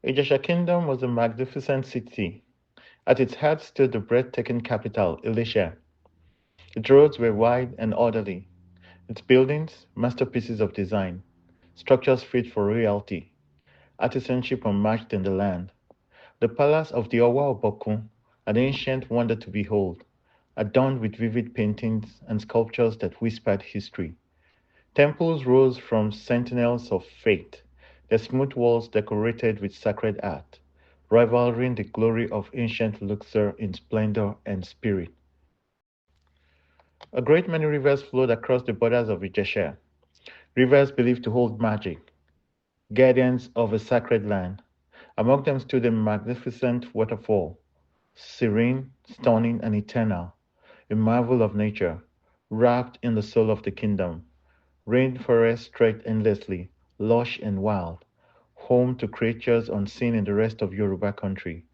Ijesha Kingdom was a magnificent city. At its heart stood the breathtaking capital, Elisha. Its roads were wide and orderly, its buildings masterpieces of design, structures fit for royalty, artisanship unmatched in the land. The palace of the Owa Obokun, an ancient wonder to behold, adorned with vivid paintings and sculptures that whispered history. Temples rose from sentinels of faith, their smooth walls decorated with sacred art, rivaling the glory of ancient Luxor in splendor and spirit. A great many rivers flowed across the borders of Ijesha, rivers believed to hold magic, guardians of a sacred land. Among them stood a magnificent waterfall, serene, stunning, and eternal, a marvel of nature, wrapped in the soul of the kingdom. Rainforests stretched endlessly, lush and wild, home to creatures unseen in the rest of Yoruba country.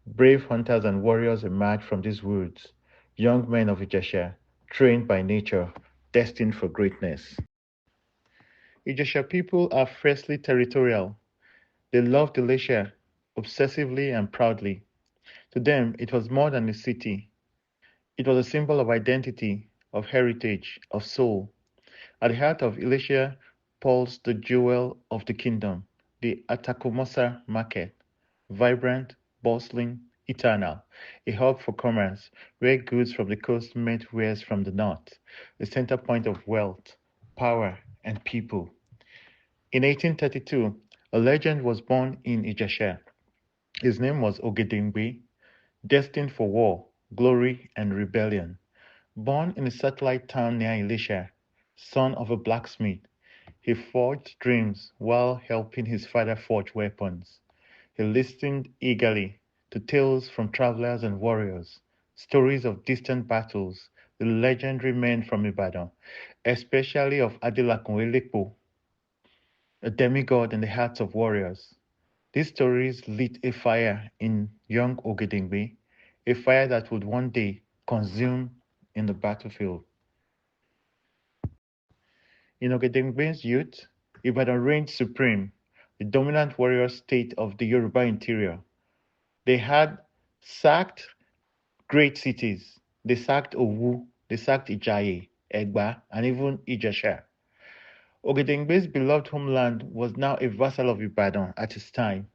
Brave hunters and warriors emerged from these woods, young men of Ijesha, trained by nature, destined for greatness. Ijesha people are fiercely territorial. They loved Elisha obsessively and proudly. To them, it was more than a city. It was a symbol of identity, of heritage, of soul. At the heart of Elisha pulsed the jewel of the kingdom, the Atakumosa market, vibrant, bustling, eternal, a hub for commerce where goods from the coast met wares from the north, a center point of wealth, power, and people. In 1832, a legend was born in Ijesha. His name was Ogedengbe, destined for war, glory, and rebellion. Born in a satellite town near Elisha, son of a blacksmith, he forged dreams while helping his father forge weapons. He listened eagerly to tales from travelers and warriors, stories of distant battles, the legendary men from Ibadan, especially of Adilakun Elepo, a demigod in the hearts of warriors. These stories lit a fire in young Ogedengbe, a fire that would one day consume in the battlefield. In Ogedengbe's youth, Ibadan reigned supreme, the dominant warrior state of the Yoruba interior. They had sacked great cities. They sacked Owu, they sacked Ijaye, Egba, and even Ijesha. Ogedengbe's beloved homeland was now a vassal of Ibadan at his time.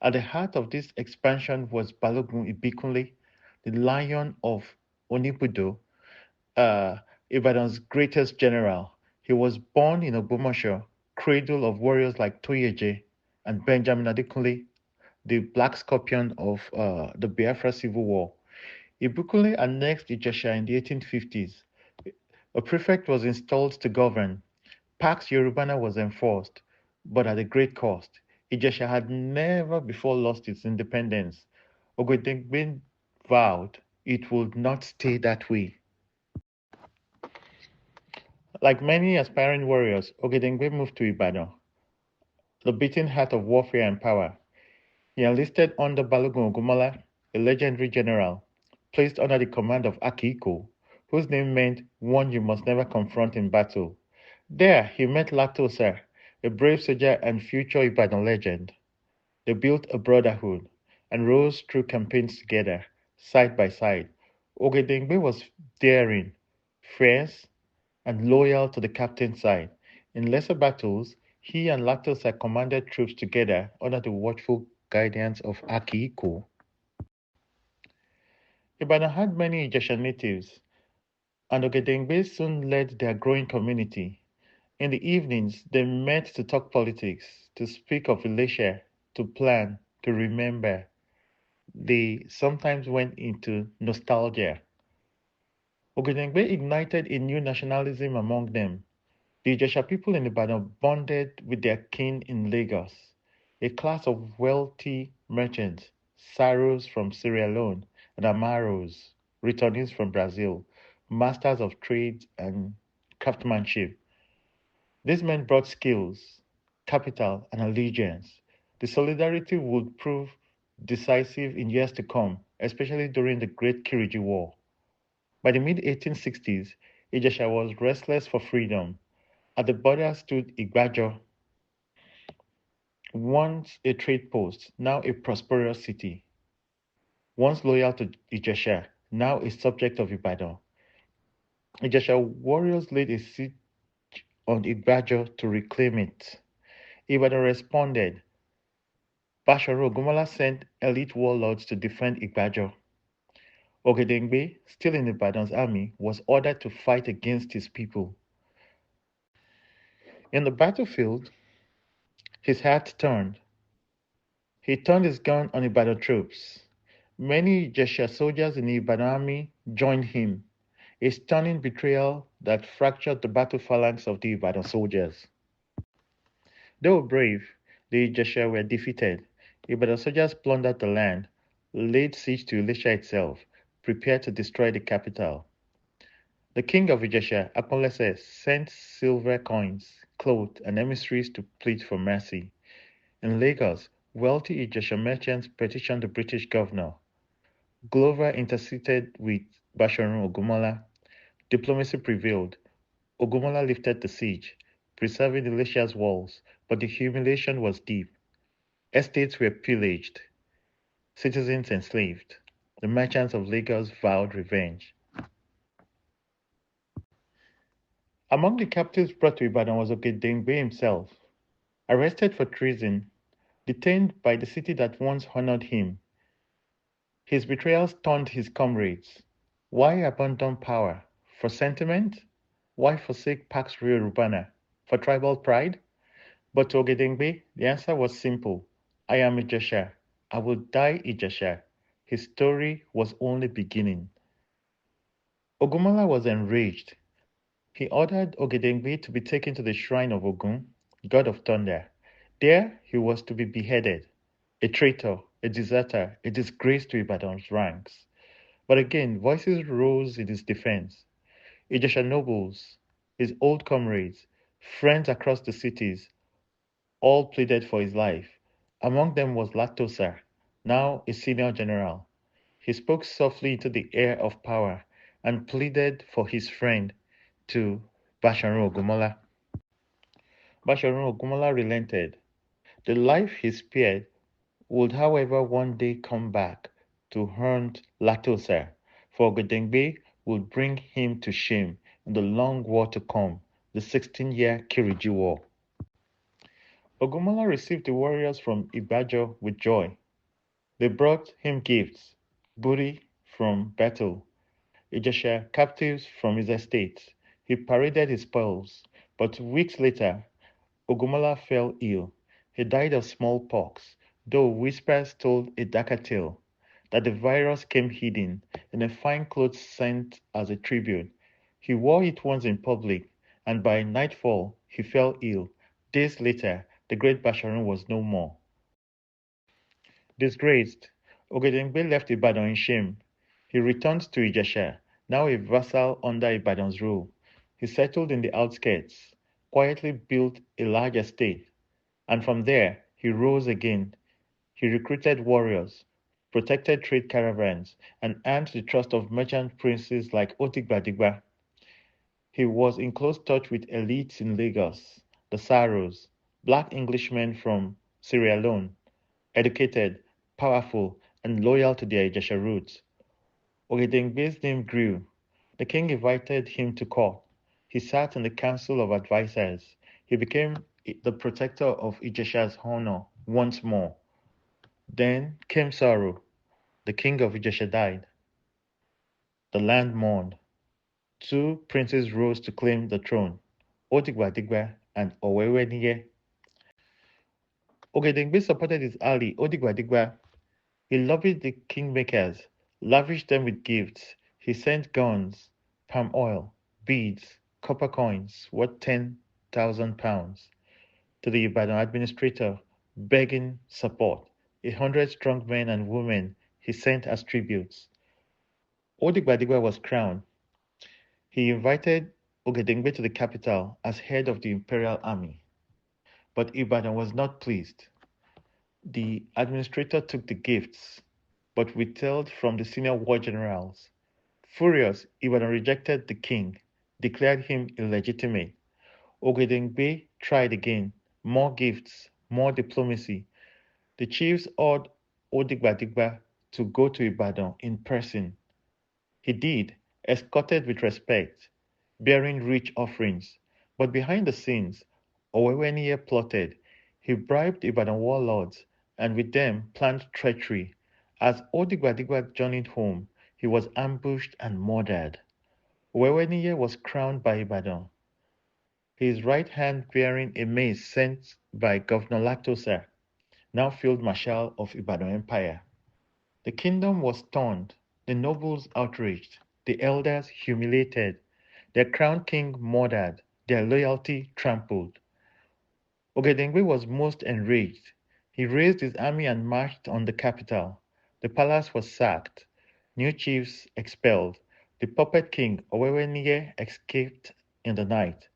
At the heart of this expansion was Balogun Ibikunle, the lion of Onibudo, uh, Ibadan's greatest general. He was born in Ogbomoso, cradle of warriors like Toyeje and Benjamin Adekunle, the Black Scorpion of the Biafra Civil War. Ibikunle annexed Ijesha in the 1850s. A prefect was installed to govern. Pax Yorubana was enforced, but at a great cost. Ijesha had never before lost its independence. Ogedengbe vowed it would not stay that way. Like many aspiring warriors, Ogedengbe moved to Ibadan, the beating heart of warfare and power. He enlisted under Balogun Ogumola, a legendary general, placed under the command of Akiko, whose name meant one you must never confront in battle. There, he met Latosa, a brave soldier and future Ibadan legend. They built a brotherhood and rose through campaigns together, side by side. Ogedengbe was daring, fierce, and loyal to the captain's side. In lesser battles, he and Latosa commanded troops together under the watchful guidance of Akiiko. Ibadan had many Egyptian natives, and Ogedengbe soon led their growing community. In the evenings, they met to talk politics, to speak of Elisha, to plan, to remember. They sometimes went into nostalgia. Ogedengbe ignited a new nationalism among them. The Ijesha people in Ibadan bonded with their kin in Lagos, a class of wealthy merchants, Saros from Sierra Leone, and Amaros, returnees from Brazil, masters of trade and craftsmanship. These men brought skills, capital, and allegiance. The solidarity would prove decisive in years to come, especially during the Great Kiriji War. By the mid 1860s, Ijesha was restless for freedom. At the border stood Igbajo, Once a trade post, now a prosperous city. Once loyal to Ijesha, now a subject of Ibadan. Ijesha warriors laid a siege on Igbajo to reclaim it. Ibadan responded. Basharu Ogumala sent elite warlords to defend Igbajo. Ogedengbe, still in Ibadan's army, was ordered to fight against his people. In the battlefield, his heart turned. He turned his gun on Ibadan troops. Many Ijesha soldiers in the Ibadan army joined him, a stunning betrayal that fractured the battle phalanx of the Ibadan soldiers. Though brave, the Ijesha were defeated. Ibadan soldiers plundered the land, laid siege to Elisha itself, prepared to destroy the capital. The king of Ijesha, Akonlese, sent silver coins, clothes, and emissaries to plead for mercy. In Lagos, wealthy Ijesha merchants petitioned the British governor. Glover interceded with Basharun Ogumola. Diplomacy prevailed. Ogumola lifted the siege, preserving Elisha's walls, but the humiliation was deep. Estates were pillaged, citizens enslaved. The merchants of Lagos vowed revenge. Among the captives brought to Ibadan was Ogedengbe himself. Arrested for treason, detained by the city that once honored him, his betrayal stunned his comrades. Why abandon power? For sentiment? Why forsake Pax Rio Urbana? For tribal pride? But to Ogedengbe, the answer was simple. I am Ijesha. I will die Ijesha. His story was only beginning. Ogumola was enraged. He ordered Ogedengbe to be taken to the shrine of Ogun, god of thunder. There he was to be beheaded. A traitor, a deserter, a disgrace to Ibadan's ranks. But again, voices rose in his defense. Ijesha nobles, his old comrades, friends across the cities, all pleaded for his life. Among them was Latosa, now a senior general. He spoke softly into the air of power and pleaded for his friend to Basharun Ogumola. Basharun Ogumola relented. The life he spared would, however, one day come back to haunt Latosa, for Ogedengbe would bring him to shame in the long war to come, the 16-year Kiriji War. Ogumola received the warriors from Ibajo with joy. They brought him gifts, booty from battle, Ijesha captives from his estate. He paraded his spoils, but weeks later, Ogumola fell ill. He died of smallpox, though whispers told a darker tale, that the virus came hidden in a fine cloth sent as a tribute. He wore it once in public, and by nightfall he fell ill. Days later, the great Basharun was no more. Disgraced, Ogedengbe left Ibadan in shame. He returned to Ijesha, now a vassal under Ibadan's rule. He settled in the outskirts, quietly built a large estate, and from there he rose again. He recruited warriors, protected trade caravans, and earned the trust of merchant princes like Otigbadigba. He was in close touch with elites in Lagos, the Saros, black Englishmen from Sierra Leone, educated, powerful, and loyal to their Ijesha roots. Ogedengbe's name grew. The king invited him to court. He sat in the council of advisers. He became the protector of Ijesha's honor once more. Then came sorrow. The king of Ijesha died. The land mourned. Two princes rose to claim the throne, Odigbadigba and Oweweniye. Ogedengbe supported his ally, Odigbadigba. He lobbied the kingmakers, lavished them with gifts. He sent guns, palm oil, beads, copper coins worth £10,000 to the Ibadan administrator, begging support. 100 strong men and women he sent as tributes. Odigbadigba was crowned. He invited Ogedengbe to the capital as head of the imperial army. But Ibadan was not pleased. The administrator took the gifts, but withheld from the senior war generals. Furious, Ibadan rejected the king, declared him illegitimate. Ogedengbe tried again. More gifts, more diplomacy. The chiefs ordered Odigbadigba to go to Ibadan in person. He did, escorted with respect, bearing rich offerings. But behind the scenes, Oweweniye plotted. He bribed Ibadan warlords and with them planned treachery. As Odigbadigba journeyed home, he was ambushed and murdered. Oweweniye was crowned by Ibadan, his right hand bearing a mace sent by Governor Lactosa, now Field Marshal of Ibadan Empire. The kingdom was stunned, the nobles outraged, the elders humiliated, their crowned king murdered, their loyalty trampled. Ogedengbe was most enraged. He raised his army and marched on the capital. The palace was sacked, new chiefs expelled. The puppet king Oweweniye escaped in the night.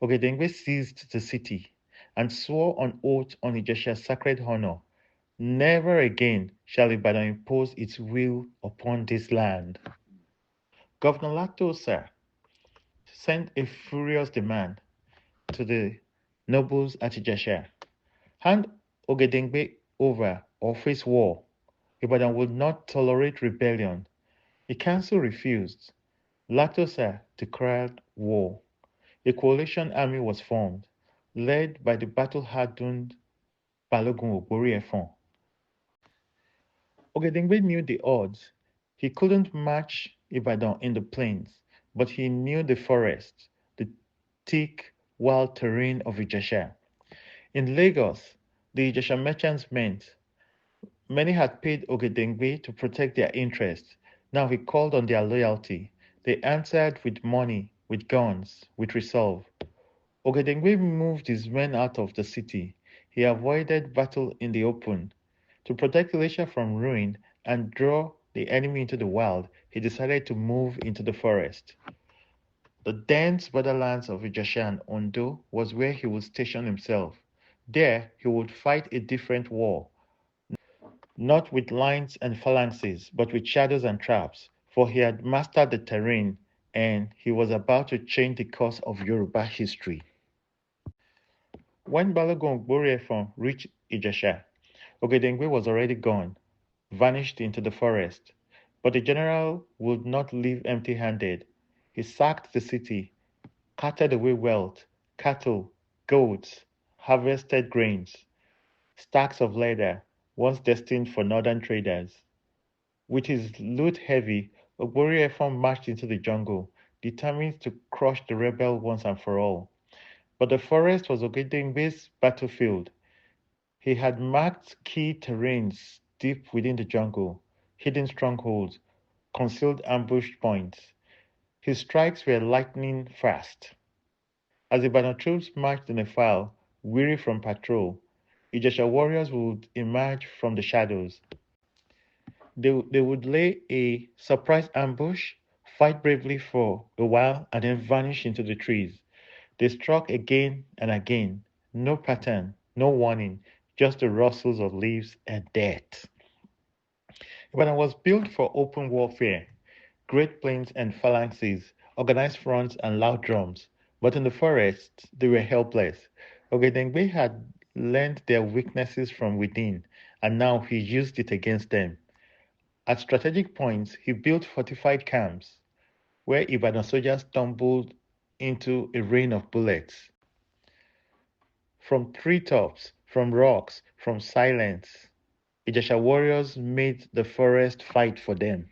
Ogedengbe seized the city and swore on oath on Ijesha's sacred honor, never again shall Ibadan impose its will upon this land. Governor Latosa sent a furious demand to the nobles at Ijesha. Hand Ogedengbe over or face war. Ibadan would not tolerate rebellion. The council refused. Latosa declared war. A coalition army was formed, led by the battle-hardened Balogun Ogboriefon. Ogedengbe knew the odds. He couldn't match Ibadan in the plains, but he knew the forest, the thick, wild terrain of Ijesha. In Lagos, the Ijesha merchants meant many had paid Ogedengbe to protect their interests. Now he called on their loyalty. They answered with money, with guns, with resolve. Ogedengbe moved his men out of the city. He avoided battle in the open. To protect Elisha from ruin and draw the enemy into the wild, he decided to move into the forest. The dense borderlands of Ijesha and Ondo was where he would station himself. There, he would fight a different war, not with lines and phalanxes, but with shadows and traps, for he had mastered the terrain and he was about to change the course of Yoruba history. When Balogun Ogboriefon reached Ijesha, Ogedengbe was already gone, vanished into the forest. But the general would not leave empty-handed. He sacked the city, carted away wealth, cattle, goats, harvested grains, stacks of leather, once destined for northern traders. With his loot heavy, Ogboriefon marched into the jungle, determined to crush the rebel once and for all. But the forest was Ogedengbe's battlefield. He had marked key terrains deep within the jungle, hidden strongholds, concealed ambush points. His strikes were lightning fast. As the Ibadan troops marched in a file, weary from patrol, Ijesha warriors would emerge from the shadows. They would lay a surprise ambush, fight bravely for a while, and then vanish into the trees. They struck again and again. No pattern, no warning, just the rustles of leaves and death. Ibadan was built for open warfare, great plains and phalanxes, organized fronts and loud drums. But in the forest, they were helpless. Ogedengbe had learned their weaknesses from within, and now he used it against them. At strategic points, he built fortified camps where Ibadan soldiers stumbled into a rain of bullets. From treetops, from rocks, from silence, Ijesha warriors made the forest fight for them.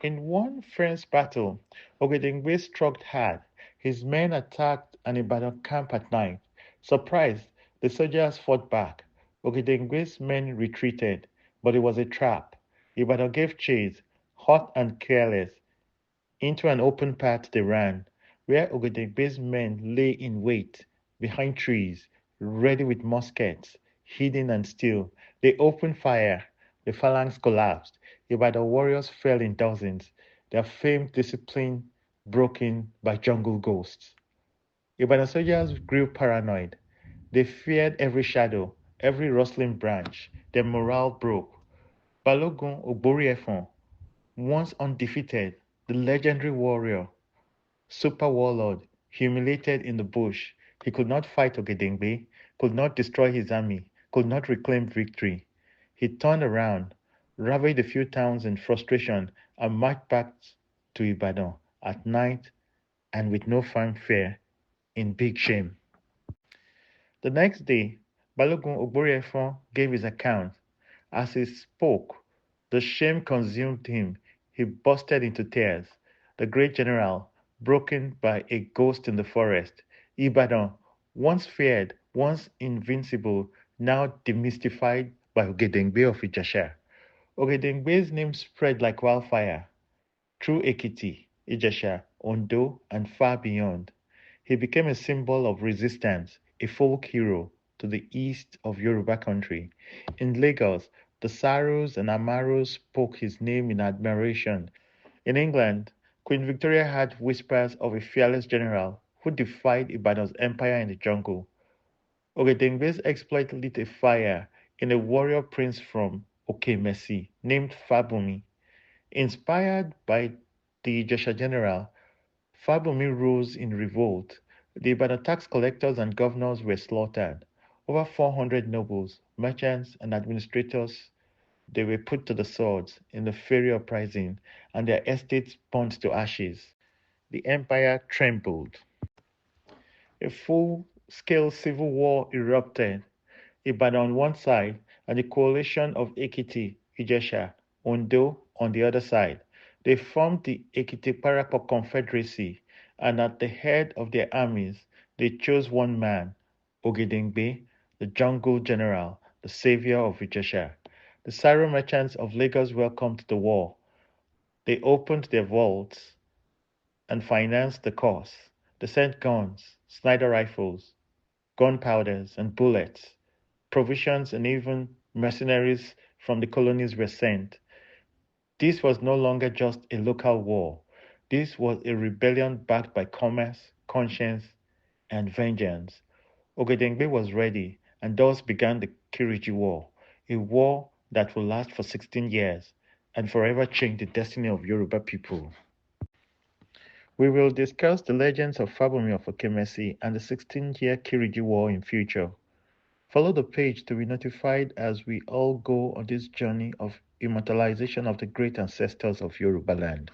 In one fierce battle, Ogedengbe struck hard. His men attacked an Ibadan camp at night. Surprised, the soldiers fought back. Ogedengbe's men retreated, but it was a trap. Ibadan gave chase, hot and careless. Into an open path they ran, where Ogedengbe's men lay in wait, behind trees, ready with muskets, hidden and still. They opened fire. The phalanx collapsed. Ibadan warriors fell in dozens, their famed discipline broken by jungle ghosts. Ibadan soldiers grew paranoid. They feared every shadow, every rustling branch. Their morale broke. Balogun Ogboriefon, once undefeated, the legendary warrior, super warlord, humiliated in the bush. He could not fight Ogedengbe. could not destroy his army, could not reclaim victory. He turned around, ravaged a few towns in frustration, and marched back to Ibadan at night and with no fanfare, in big shame. The next day, Balogun Ogboriefon gave his account. As he spoke, the shame consumed him. He bursted into tears. The great general, broken by a ghost in the forest, Ibadan, once feared, once invincible, now demystified by Ogedengbe of Ijesha. Ogedengbe's name spread like wildfire through Ekiti, Ijesha, Ondo, and far beyond. He became a symbol of resistance, a folk hero to the east of Yoruba country. In Lagos, the Saros and Amaros spoke his name in admiration. In England, Queen Victoria had whispers of a fearless general who defied Ibadan's empire in the jungle. Ogedengbe's exploit lit a fire in a warrior prince from Okemesi named Fabumi. Inspired by the Ijesha general, Fabumi rose in revolt. The Ibadan tax collectors and governors were slaughtered. Over 400 nobles, merchants, and administrators they were put to the swords in the fiery uprising, and their estates burnt to ashes. The empire trembled. A full-scale civil war erupted. Ibadan on one side, and the coalition of Ekiti, Ijesha, Ondo on the other side. They formed the Ekiti Parappa Confederacy, and at the head of their armies, they chose one man, Ogedengbe, the jungle general, the savior of Ijesha. The Syro merchants of Lagos welcomed the war. They opened their vaults and financed the cause. They sent guns, Sniper rifles, gunpowders, and bullets. Provisions and even mercenaries from the colonies were sent. This was no longer just a local war. This was a rebellion backed by commerce, conscience, and vengeance. Ogedengbe was ready, and thus began the Kiriji War, a war that will last for 16 years and forever change the destiny of Yoruba people. We will discuss the legends of Fabumi of Okemesi and the 16-year Kiriji War in future. Follow the page to be notified as we all go on this journey of immortalization of the great ancestors of Yoruba land.